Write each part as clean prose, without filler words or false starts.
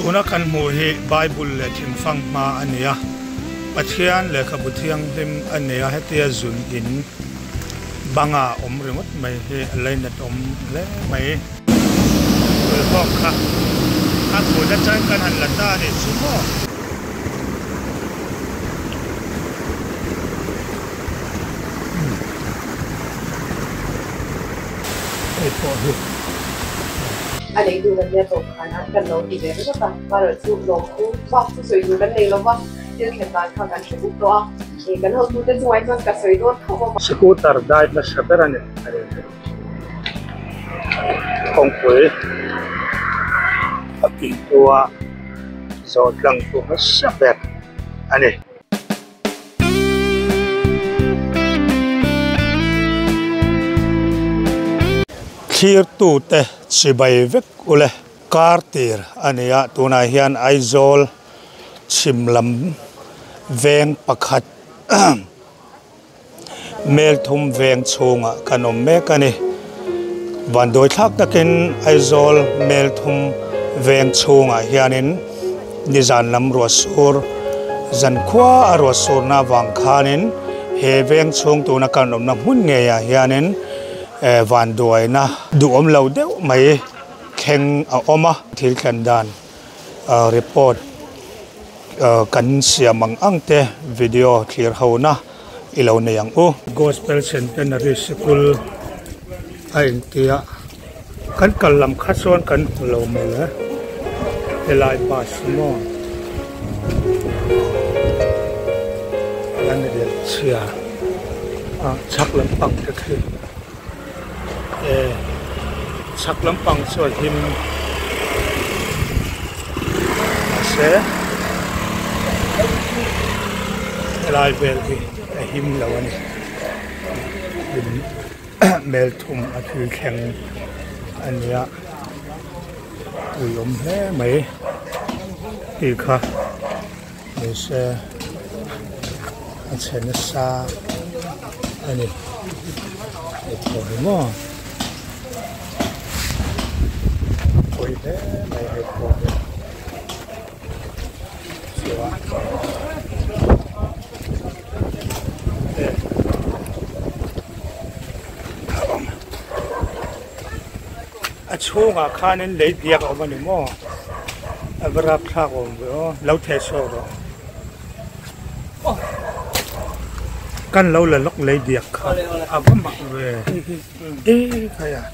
tuna kan hmu hi Bible le thingfang hma ania pathian le khabuthiang hlim ania hetia zun in banga om remote mai he alainat om le mai hok kha a thu da chan kan han la ta ni chumo ai po hi anh ấyดูกันเนี่ยตกขนาดกันเราดีเลยก็ต้องมาเราสูบลมคู่ว่าสวยดูกันเลยแล้วว่าเรื่องแข่งขันเขากันชุดตัวเองกันเราดูจะสวยจนกับสวยโดนเขาบอกสกูตเตอร์ได้มาสับระเนี่ยของคุยกินตัวโซดลังตัวมาสับแบบอันนี้ขีดตูเตชิบายเวกอุเลคาร์ตีร์อันนี้ตัวนาฮิอันไอโซลชิมลำเวงปักขัดเมลทุมเวงชงอ่ะขนมเมกันนี่วันโดยทักตะกินไอโซลเมลทุมเวงชงอ่ะฮิอันนี้นิจานลำรัวสูรจันขวารัวสูรนาวังคานินเฮเวงชงตัวนักขนมน้ำหุ่นเงียฮิอันนี้วันด้วยนะดูอมเราเดียวไม่แข่งอมที่กันดานรีพอร์ตกันเสียมังอังเตวิดีโอเคลียร์เขานะอีเราในยังGospel Centenary Schoolไอ้เดียกันกันลำคัดส่วนกันเราไม่เลยเอลายบาสมอนั่นเดียวเชียชักลำปังก็คือชักลำปังสวดหิมเสลายเบลที่หิมแล้วนี่หิมเมลทุมอาทิตย์แข่งอันนี้อุยมแห่ไหมอีกค่ะนี่เสอันเชนซาอันนี้ไอ้ตัวนี้มั้งตัวนี้ไม่ให้พอเลยเสียวช่วงอาคารนั้นเลยเดียกออกมาหนึ่งมั้งบรับพลากออกมาแล้วเทโซ่กันเราเลยล็อกเลยเดียกค่ะอาบ้ามาเลยใครอะ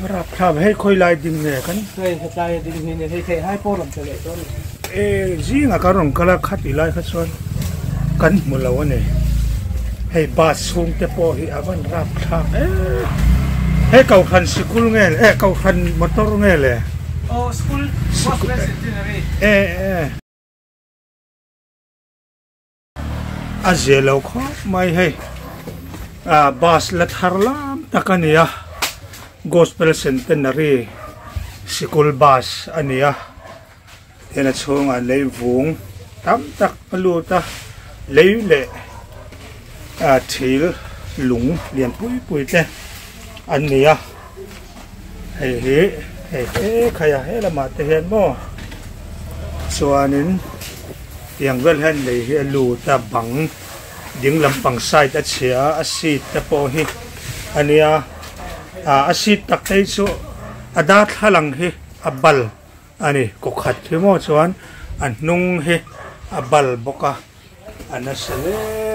บรับพลากให้ค่อยไล่ดิ้งเนี่ยกันเคยไล่ดิ้งเนี่ยให้โป้ลำเฉลยต้นจริงอะการงกลาขัดอีไล่ขัดส่วนกันหมดแล้วเนี่ยให้บาสซุ่มเตปโอให้อาบ้านรับพลากให้เก่าคันสกุลไงเก่าคันมอเตอร์ไงเลยโอ้สกุลอาเจลเอาข้อไม่ให้บาสลัดฮาร์ลามตะกันเนี่ย Gospel Centenary สกุลบาสอันนี้เห็นช่วงอันเลยวุ้งตั้มตักปลูตาเลยเละทิลหลุงเรียนปุยเต้อันนี้เฮ้ใครให้ละมาเตนมั้งส่วนนี้ยังเวลเห็นเลยเฮลูตาบังดิ้งลำปังไซต์เชียอาศิตตะโพหิอันนี้อาศิตตักเตจุอดาทหลังเฮอับบลอันนี้กุขัดที่มั้งส่วนอันนุ่งเฮอับบลบกะอันนั้นเสล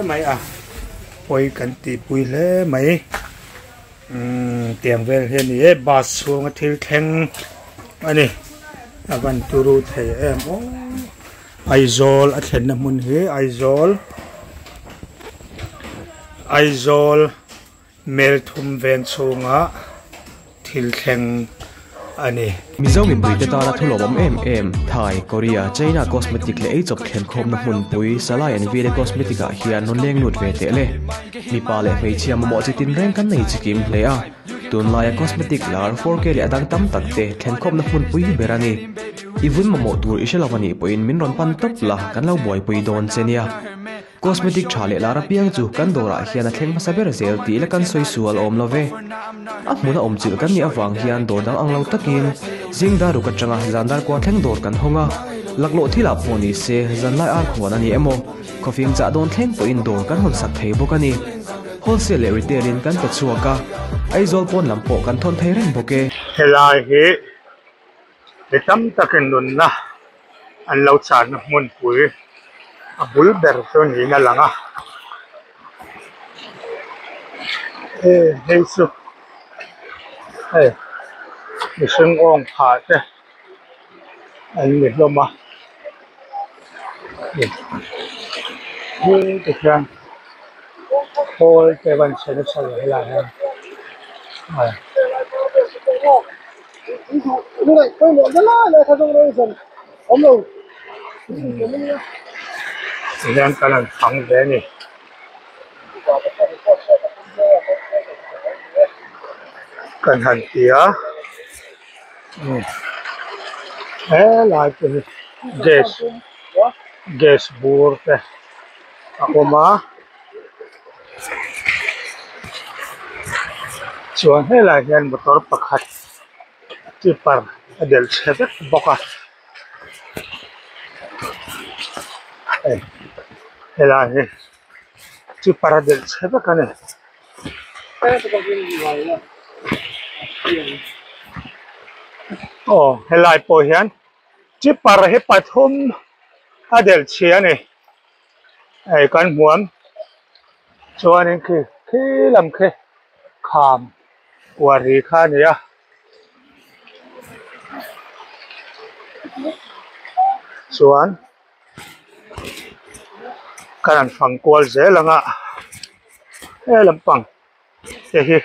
ไม่ป่วยกันตีปุยเล่ไหมเตียงเวลเฮนี่บาสช่วงที่แข่งอันนี้วันตุรุเทโอไอโซลอันเห็นน้ำมันเฮไอโซลเมลทุมเวนชงะทิลแข่งอันนี้มิเจ้ามีปุยเตตาละทุลบอมไทยเกาหลีไชน่าคอสเมติกเลจบเข็นคมน้ำมันปุยสลายอันวีเดคอสเมติกะเฮียนนเลี้ยงหลุดเวเตเลมีปาเลไม่เชียมหมอจิตินแรงกันในจิกิมเลยตุนลายคอสเมติกลาร์4Kเลดังตั้มตักเตเข็นคมน้ำมันปุยเบรานีอีวุ้นหมอตูอิเชลวันนี้ปุยมินรอนปันตบละกันเล่าบ่อยปุยโดนเซเนียคอสเมติกชาเลลารับยังจูกันโดราเฮียนเทงมาซาเบอร์เซลตีและกันสวยสวยอมลเวมุนอมจิลกันนี่อวังเฮียนโดนดังอังเลาตะกิน zingda ru ka changa zandar kwa thleng dor kan honga laklo thila phoni se zanlai ar khwana ni emo khofing cha don thleng to in dor kan hon sak thei bokani wholesale retail in kan ka chuaka aizol pon lampo kan thon thei ren boke helai hi tam takin nun na an lo chan mun pui a bul ber to ni na langa hei su mi sung ong pha te an mi lo ma ni ti khan hol te ban chen sa helai ha Rồi, tôi muốn rất là thay đổi rồi dần. Ông đâu? Ilan ka lang pang deni. Kan han tia. Lai ke gas bur te. Ako ma. Chuan lai hian motor pakhat. Tipar adel chhevet boka. Helai hi tipar adel chhevet kane. Helai po hian tipar hi pathum adel chia ni kan huam chuanin khi lam khe kham wari kha ni a chuan kan phang kwal zelanga lampang hi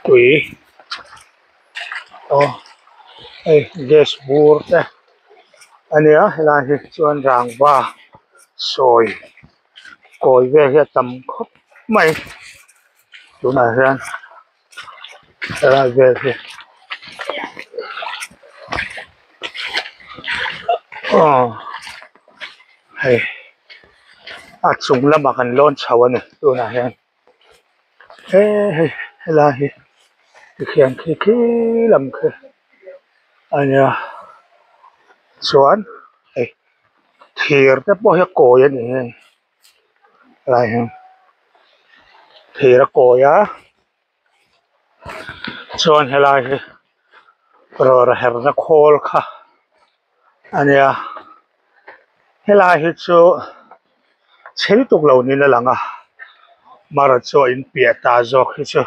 tui gas bur te ania helai hi chuan rangwa soi koi ve hi tam khop mai tuna hian helai ve hi hei a chung lama kan lon chho ani tuna hian helai hi khian khi lam khe ania chuan thir te po hi koi ani lai hian thir a koi a chuan helai hi rora herna khol kha ania helai hi chu chhel tuk lo ni la langa mara chu in pia ta jok hi chu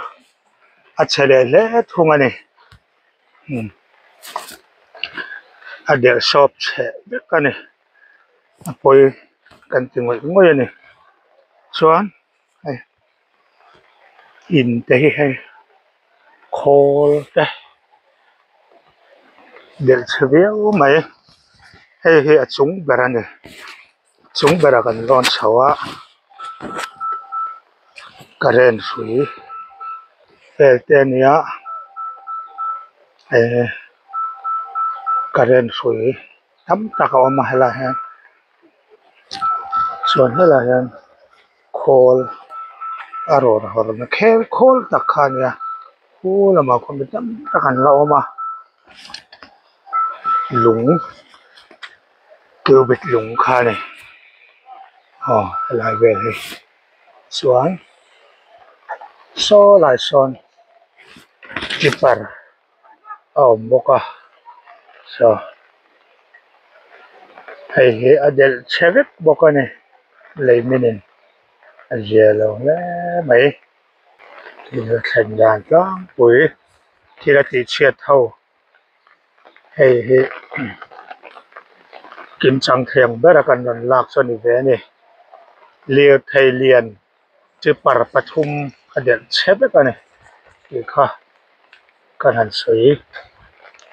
a chele le thung ani a del shop che bekani apoi kan tingoi ngoi ani chuan in te hi khol te del chheveu mai hi a chung berani chung bera kan lon chawa karen sui te nia karen sui tam taka oma hela hian chuan hela hian khol aror hor na khol takha nia lama khom tam takan la oma lung kêu lung kha ne lại về thì chuan so lai son tipar boka so hei adel chevet boka ne leiminin ajelo le mai thì thành đàn tlang pui thì là ti chiat thau hei kim chang theng bera kan ron lak choni ve ni lia thei lian chi par pathum adel chebe ka ni ki kha kan han sui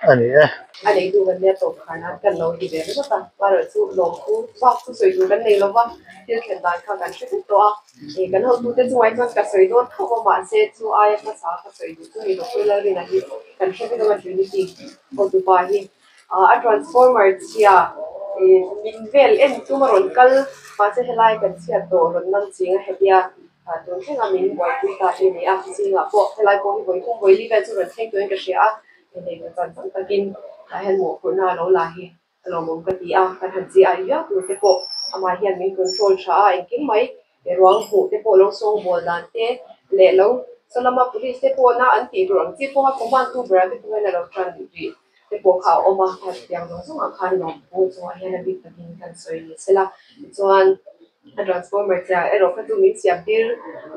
ani anhดูกันเนี่ยตกขนาดกันเราดีเลยก็ต่างว่าเราสู้ลงคู่ว่าสู้สวยดูกันในเราว่าที่เขียนได้เข้ากันช่วยตัวกันเราดูแต่ช่วยมันก็สวยด้วยเขาบอกว่าเสร็จช่วยภาษาก็สวยดูมีเราคุยแล้วนี่นะที่กันช่วยกันมาช่วยดีเขาดูไปที่transformer เชียมินเวลตัวมันรอนกัลมาจะให้ไล่กันเชียตัวรอนนั่งจริงให้เดีย ตัวที่เรามีไว้คุยกันที่นี่จริงพวกที่เราพวกที่ไว้ทุ่งไว้รีบจะเป็นเท่งตัวเองก็เสียในการจัดการกินเห็นหมูคนน่าเราลาหิเรามองกันดีกันหันจีอายุตัวที่พวกมาเห็นมีคอนโทรลช้าเองกินไหมร้องหูที่พวกเราส่งบอลดันเตะเละแล้วสลามาpoliceที่พวกน่าอันตีตัวที่พวกเขาบ้านตัวเบรดที่พวกเราทำดีที่พวกเขาออกมาแค่ยังต้องส่งอาคารน้องพวกส่งเห็นบิ๊กกินกันสวยเลยสิละส่วนtransformer จะเราก็ต้องมีเสียงที่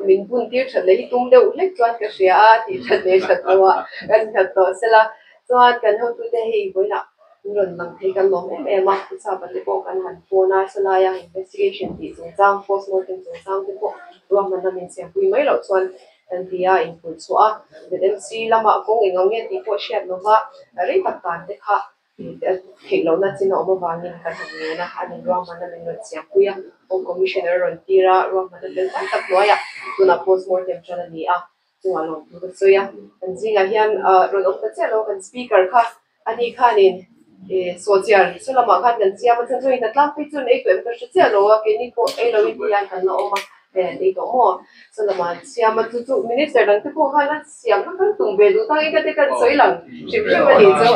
มีปุ่นที่ฉันเลยตุ้มเดียวเล็กจวนก็เสียที่ฉันเลยฉันตัวกันฉันตัวสิละส่วนกันเขาตัวเดียวให้ไว้ละเรื่องบางทีกันลงมาที่ทราบว่าที่พวกกันหันโฟนาสลาย investigation ที่สงจ้าง postmortem สงจ้างที่พวกรวมมันมีเสียงคุยไม่หรอกส่วนทันทีอินพุตส่วนเดี๋ยวMC ละมาคงเองเอาเงี้ยที่พวกเชียร์โนวาอะไรต่างๆที่ค่ะเห็นเราน่าจะน้องมาบางอย่างกันทำเงี้ยนะอันนี้รวมมันมีเสียงคุยองค์ commissioner รอนตีระรวมมันเป็นตั้งน้อยตัวนับ postmortem จนนี้จังหวะลงตัวสวยจริงๆเฮียนรอนองค์เจ้าเราเป็น speaker ค่ะอันนี้ค่ะนี่social ส่วนละมาค่ะกันเสียมันทั้งส่วนนั้นตั้งไปจนไอ้ตัวมันก็เสียเราแค่นี้ก็ไอ้เราวิทยากันเราออกมานี่ก็มั่วส่วนละมาเสียมันจู่ๆ minister นั่นที่พวกเขานั่นเสียมันก็ตุ้งเบลูตั้งไอ้ก็ได้กันสวยหลังชิมชิมมาดีจ้ะ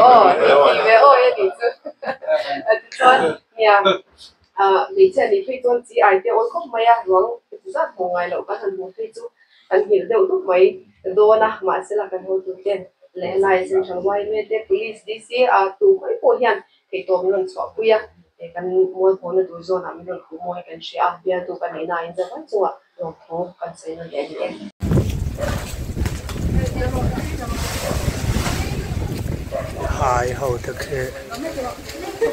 ดีเว้ยดีจ้ะส่วนเนี่ย你这里可以做 GI 的，我讲没呀，我就是从来了，把很多可以做，很多的都没，多那嘛是那个好多点，来身上外面的 police DC 都没保险，可以多没人错不呀，กันมัวคนดูโซนมีเรื่องขโมยกันเชียเบียร์ตัวกันในนายจะว่าจังลงท้องกันใส่นั่นเองหายเฮาตะเค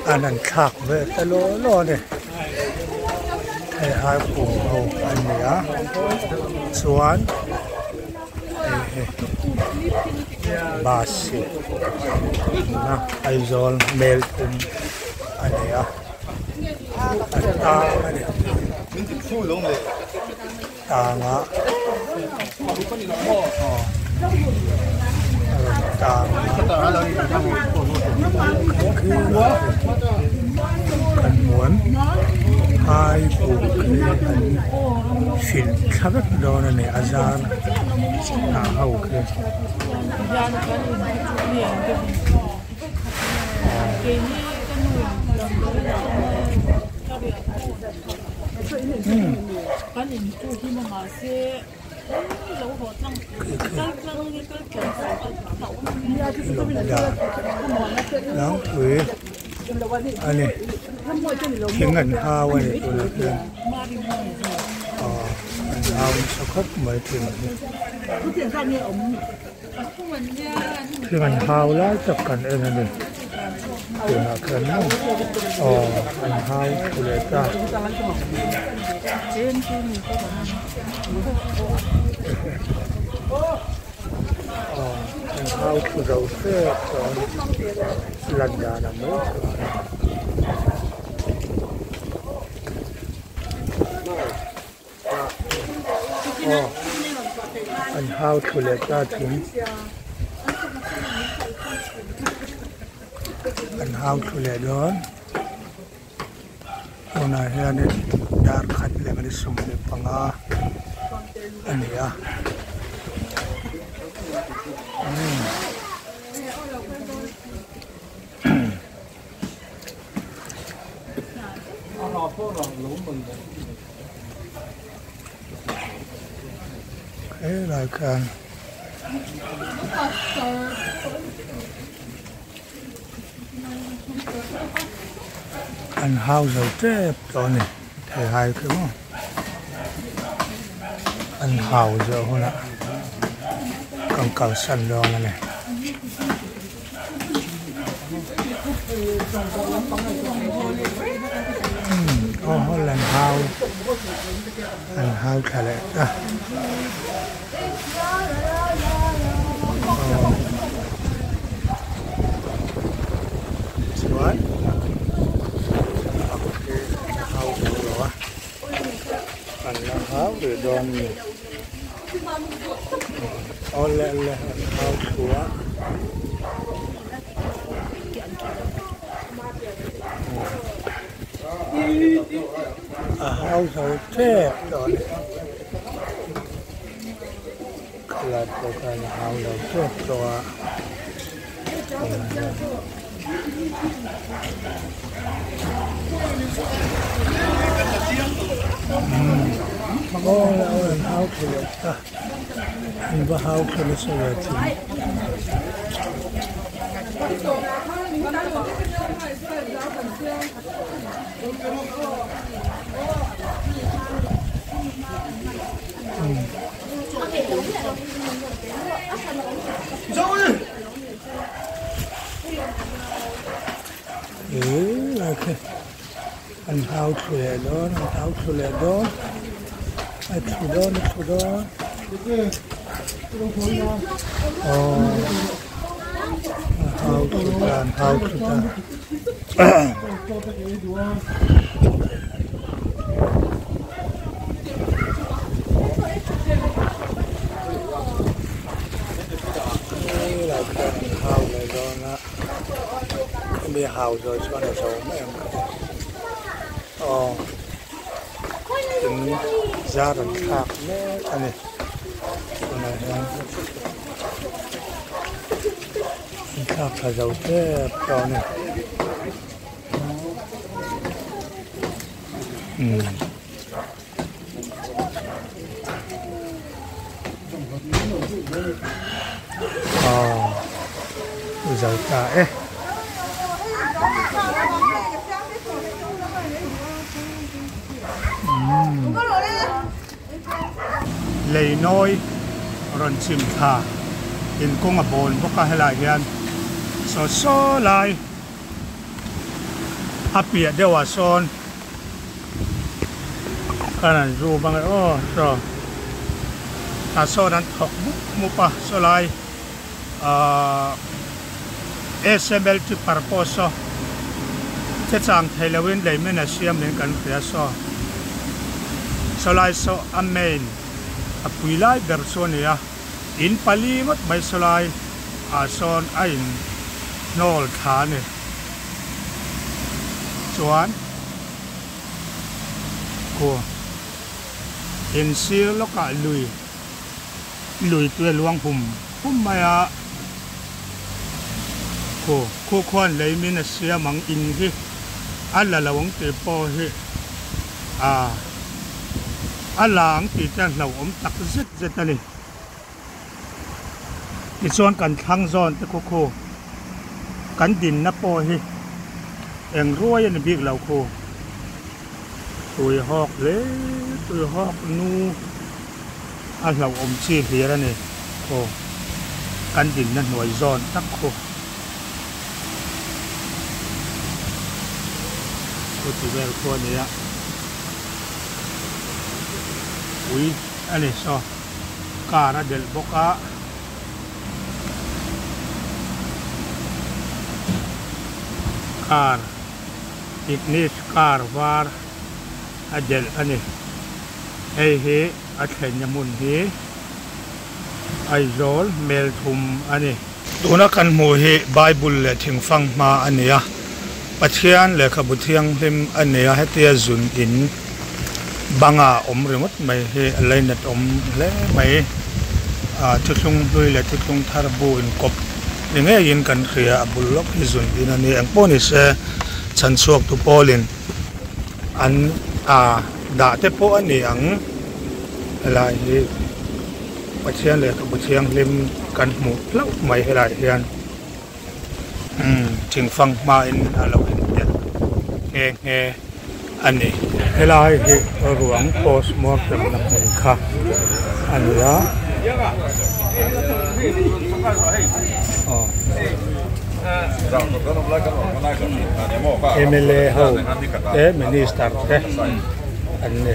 อันนั้นคักเว้ยตะโลเนี่ยให้หายปูเฮาอันนี้สวนบาสินะไอโซลเมลตุมอันนี้อันตาอันนี้ตางะตางคือว่ากันหวนหายปูคืออันฟิลขับโดนอันนี้อาจารย์เฮาคือน้องถุยอันนี้ทิ้งเงินห้าวันนี้ตัวเล็กเอาสักครบไม่ถึงคือมันห้าวไล่จับกันเองนั่นเองถึงหาเกินมั้งมันห้าวตัวเล็กจ้ามันห้าวตัวเราเสียตอนลันดานะมั้งอันห้าวตัวเล็กจ้าถึงอันห้าวตัวเล็กโดนตรงนั้นเฮียนี่ดาร์ขัดเลยมันสุ่มเลยปังอันนี้รายการอันห้าวเราเจ็บตอนนี้เท่หายคือมั้งอันห้าวเราคนละกังเก่าสั่นรอนั่นแหละลันห้าวแค่ไหนสวยโอเคห้าวหรออันละห้าวหรือโดนอยู่เอาเลยห้าวชัวห้าวเขาเจ็บตอนนี้ là tôi phải là hào đầu trước cho mà có là hào thì ta mình có hào thì nó sẽ là thì là cái anh hao thuê đó, anh hao thuê đó, anh thuê đó, hao thuê ta. Bây giờ hào rồi cho nó xấu mấy em tính ra đằng khác nữa anh này khác là dầu thế cho này dầu cả ấy lấy nôi rồi chìm thả in công ở bồn bốc cả lại hiền so lại hấp bịa đều là son cái này dù bằng rồi ta so đang học mua pa so lại SML to purpose thế chẳng thấy là bên đây mình là xem đến cần phải so lại so amen apui lai version ya in pali mat mai so lai son ain nol tha ne chuan ko in sil lo ka lui tu luang hum maya ko khon lấy min sia mang in hi alla lawang te po hi alang ti tan lau tak zet ani ti chuan kan thang zon te ko kan din na po hi eng ruai ani bik lau ko tui hok nu lau chi hlir ani ko kan din na hnuai zon tak ko ti vel ko ni ya ui anh so cara del boca car ignis car var adel ani hey he athen yamun he ai zol mel thum ani tuna kan mu he bible le thing fang ma ania pathian le khabuthiang him ania hetia zun in banga remote mai he alainet le mai thuklung lui le thuklung tharbu in kop nge in kan khria abulok hizun in ani angponi se chanchuak tu polin an da te po ani ang lai hi pathian le kabuthiang lim kan mu lau mai he lai hian thingfang ma in alo in nge ani helai hi ruang post mortem na kha ania MLA ho minister te anne